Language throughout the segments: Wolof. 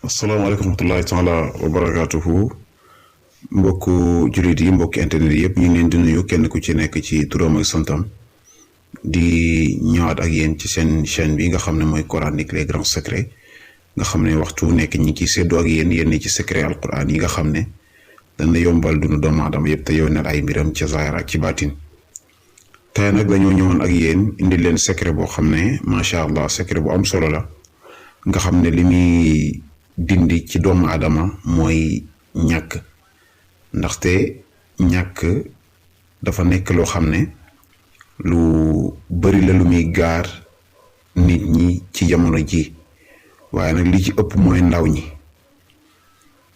asalaamaaleykum wa rahmatullahi taala wa barakaatuhu mbokku jullit yi mbokki internet yi yëpp ñu ngi leen di nuyu kenn ku ci nekk ci turam ak santam di ñëwaat ak yéen ci seen chaîne bi nga xam ne mooy coranique les grands secrets nga xam ne waxtu nekk ñi ngi ciy séddoo ak yéen ci secret alquran yi nga xam ne dana yombal dunu doomu aadama yëpp te yow nal ay mbiram ci zaahir ak ci baatin tey nag dañoo ñëwoon ak yéen indi leen secret boo xam ne macha allah secret bu am solo la nga xam ne li muy dindi ci doomu aadama mooy ñàkk ndaxte ñàkk dafa nekk loo xam ne lu bari la lu muy gaar nit ñi ci jamono ji waaye nag li ci ëpp mooy ndaw ñi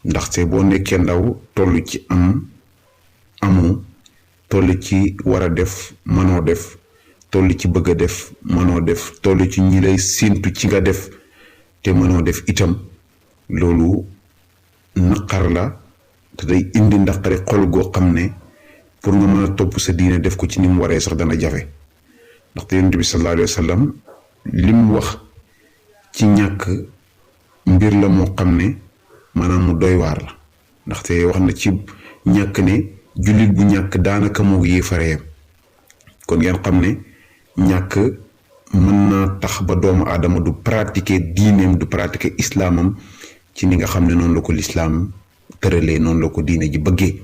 ndaxte boo nekkee ndaw toll ci amu toll ci war a def mënoo def toll ci bëgg a def mënoo def toll ci ñi lay séentu ci nga def te mënoo def itam loolu naqar la te day indi naqari xol goo xam ne pour nga mën a topp sa diine def ko ci ni mu waree sax dana jafe ndaxte yonent bi sallallahu alayhi wa sallam li mu wax ci ñàkk mbir la moo xam ne maanaam mu doy waar la ndaxte wax na ci ñàkk ne jullit bu ñàkk daanaka moo yéefareem kon ngeen xam ne ñàkk mën naa tax ba doomu aadama du pratiquer diineem du pratiquer islaamam ci ni nga xam ne noonu la ko lislaam tëralee noonu la ko diine ji bëggee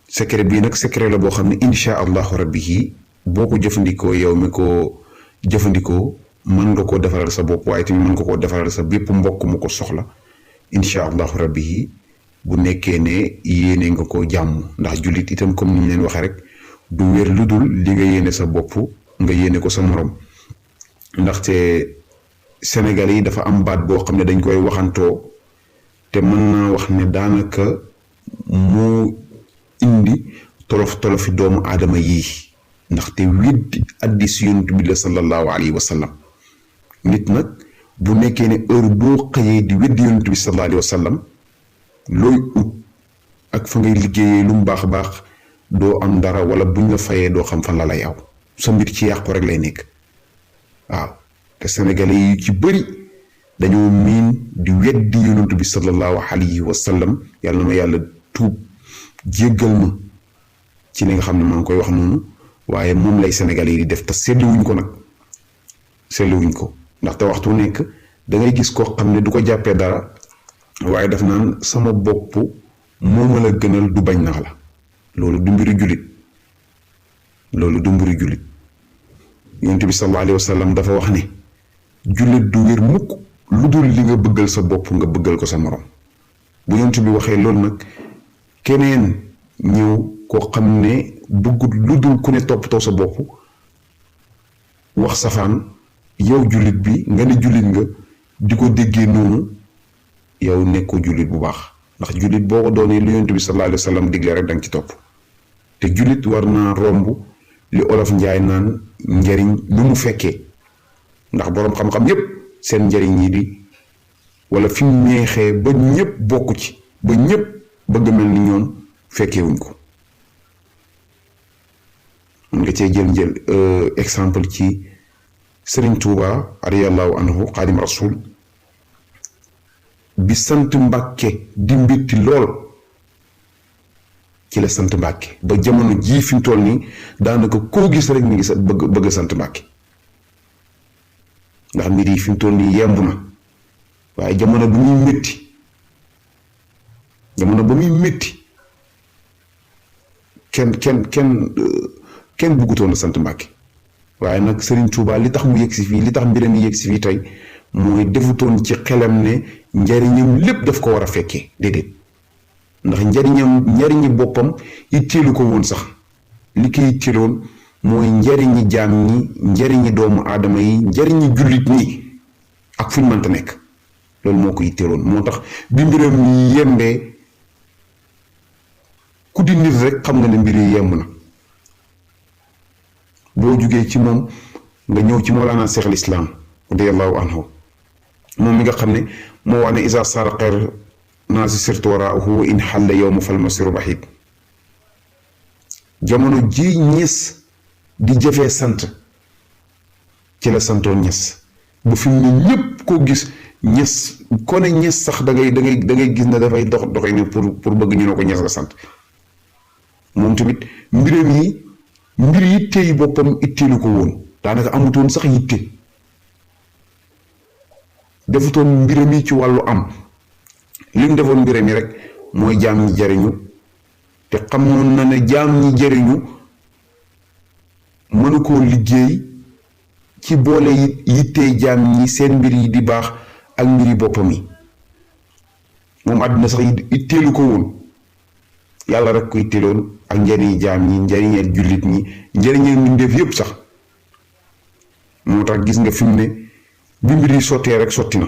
secret bii nag secret la boo xam ne insha allahu rabbi boo ko jëfandikoo yow mi ko jëfandikoo mën nga koo defaral sa bopp waaye tamit mën nga koo defaral sa bépp mbokk mu ko soxla insha allahu rabbi bu nekkee ne yéene nga ko jàmm ndax jullit itam comme ni ñu leen waxee rek du wér lu dul li nga yéene sa bopp nga yéene ko sa morom ndaxte Sénégal yi dafa am baat boo xam ne dañ koy waxantoo te mën naa wax ne daanaka moo indi tolofi doomu aadama yii ndaxte weddi hadiis Yonent bi la sallallahu alayhi wa sallam nit nag bu nekkee ne heure boo xëyee di weddi Yonent bi sallallahu alayhi wa sallam looy ut ak fa ngay liggéeyee lu mu baax baax doo am dara wala buñ la fayee doo xam fan la lay aw sa mbir ci yàqu rek lay nekk waaw te sénégalais yi ci bëri dañoo miin di weddi yonent bi sallallahu alayhi wa sallam yàlla na ma yàlla tuub jéggal ma ci li nga xam ne maa ngi koy wax noonu waaye moom lay sénégalais yi di def te seetluwuñ ko nag seetluwuñ ko ndaxte waxtu nekk da ngay gis koo xam ne du ko jàppee dara waaye daf naan sama bopp moo ma la gënal du bañ nax la loolu du mbiru jullit yonent bi sallallahu alayhi wa sallam dafa wax ne jullit du wér mukk lu dul li nga bëggal sa bopp nga bëggal ko sa morom bu yonent bi waxee loolu nag keneen ñëw koo xam ne bëggut lu dul ku ne toppatoo sa bopp wax safaan yow jullit bi nga ne jullit nga di ko déggee noonu yow nekkoo jullit bu baax ndax jullit boo ko doonee lu yonent bi sallallahu alayhi wa sallam digle rek danga ci topp te jullit war naa romb li olof njaay naan njariñ lu mu fekkee ndax boroom xam-xam yépp seen njariñ yi di wala fi mu neexee ba ñépp bokku ci ba ñépp bëgg mel ni ñoom fekkeewuñ ko mën nga cee jël exemple ci Sëriñ Tuuba radiyallahu anhu xaadim rasul bi sant Mbàkke di mbitti lool ci la sant Mbàkke ba jamono jii fi mu toll nii daanaka koo gis rek mi ngi bëgg sant Mbàkke ndax mbir yi fi mu toll nii yemb na waaye jamono ba muy métti kenn bëggutoon a sant Mbàkke waaye nag Serigne Touba li tax mu yegg si fii li tax mbiram yi yegg si fii tey mooy defutoon ci xelam ne njariñam lépp daf ko war a fekkee déedéet ndax njariñi boppam itteelu ko woon sax li koy itteeloon mooy njariñi jaam ñi njariñi doomu aadama yi njariñi jullit ñi ak fu ñu mënta nekk loolu moo ko itteeloon moo tax bi mbiram yi yembee ku di nit rek xam nga ne mbir yi yemb na boo jugee ci moom nga ñëw ci Mawlana Cheikh al Islam radiyallahu anhu moom mi nga xam ne moo wax ne isa sar xeer naasi sirtu waraahu in xalla yowma fal masiru bahid jamono ji ñes di jëfee sant ci la santoon ñes ba fi mu ne ñépp koo gis ñes ko ne ñes sax da ngay gis ne dafay doxee ni pour bëgg ñu ne ko ñes nga sant moom tamit mbiram yi mbir yitte yi boppam itteelu ko woon daanaka amutoon sax yitte defutoon mbiram yi ci wàllu am li mu defoon mbiram yi rek mooy jaam ñi jariñu te xamoon na ne jaam ñi jariñu mënu koo liggéey ci boole yittee jaam ñi seen mbir yi di baax ak mbiri boppam yi moom àdduna sax itteelu ko woon yàlla rek ko itteeloon ak njariñi jaam ñi njariñeel jullit ñi njariñeel mbindeef yépp sax moo tax gis nga fi mu ne bi mbir yi sottee rek sotti na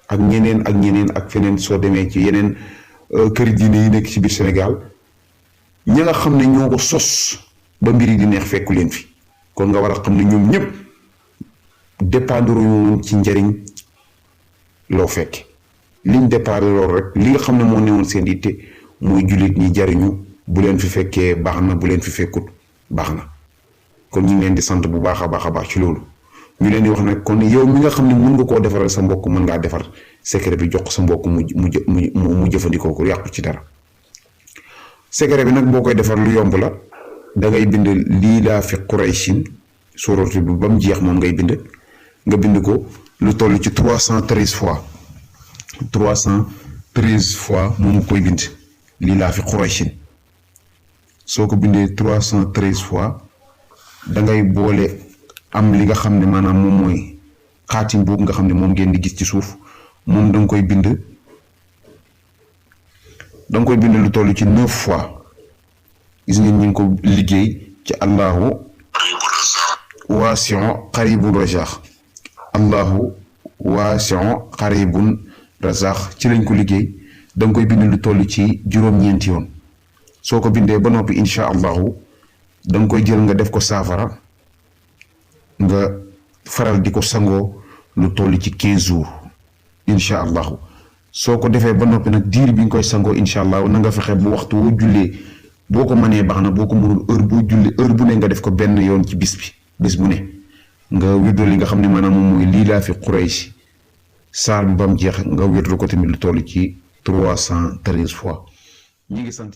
ak ñeneen ak feneen soo demee ci yeneen këri diine yi nekk ci biir Sénégal ña nga xam ne ñoo ko sos ba mbir yi di neex fekku leen fi kon nga war a xam ne ñoom ñëpp dépendre woon ci njariñ loo fekk liñ dépendre loolu rek li nga xam ne moo newoon seen yitte mooy jullit ñi jariñu bu leen fi fekkee baax na bu leen fi fekkut baax na kon ñu ngi leen di sant bu baax a baax ci loolu ñu leen di wax nag kon yow mi nga xam ne mën nga koo defaral sa mbokk mën ngaa defar secret bi jox ko sa mbokk mu jëfandikoo ko yàqu ci dara secret bi nag boo koy defar lu yomb la da ngay bind liilaafi Qurayshin suuratu bi ba mu jeex moom ngay bind nga bind ko lu toll ci 313 fois moom koy bind liilaafi Qurayshin soo ko bindee 313 fois da ngay boole am li nga xam ne maanaam moom mooy xaatim boobu nga xam ne moom ngeen di gis ci suuf moom da nga koy bind lu toll ci 9 fois gis ngeen ñu ngi ko liggéey ci allahu waasi'un qaribun razaq allahu waasi'un qaribun razaq ci lañ ko liggéey da nga koy bind lu toll ci juróom-ñeenti yoon soo ko bindee ba noppi incha allahu da nga koy jël nga def ko saafara nga faral di ko sangoo lu toll ci 15 jours incha allahu soo ko defee ba noppi nag diir bi nga koy sangoo incha allahu na nga fexe bu waxtu woo jullee boo ko mënee baax na boo ko mënul heure bu ne nga def ko benn yoon ci bis bu ne nga wirdoo li nga xam ne maanaam moom mooy liilaafi Quraysh saar bi ba mu jeex nga wirdoo ko tamit lu toll ci 313 fois ñi ngi sant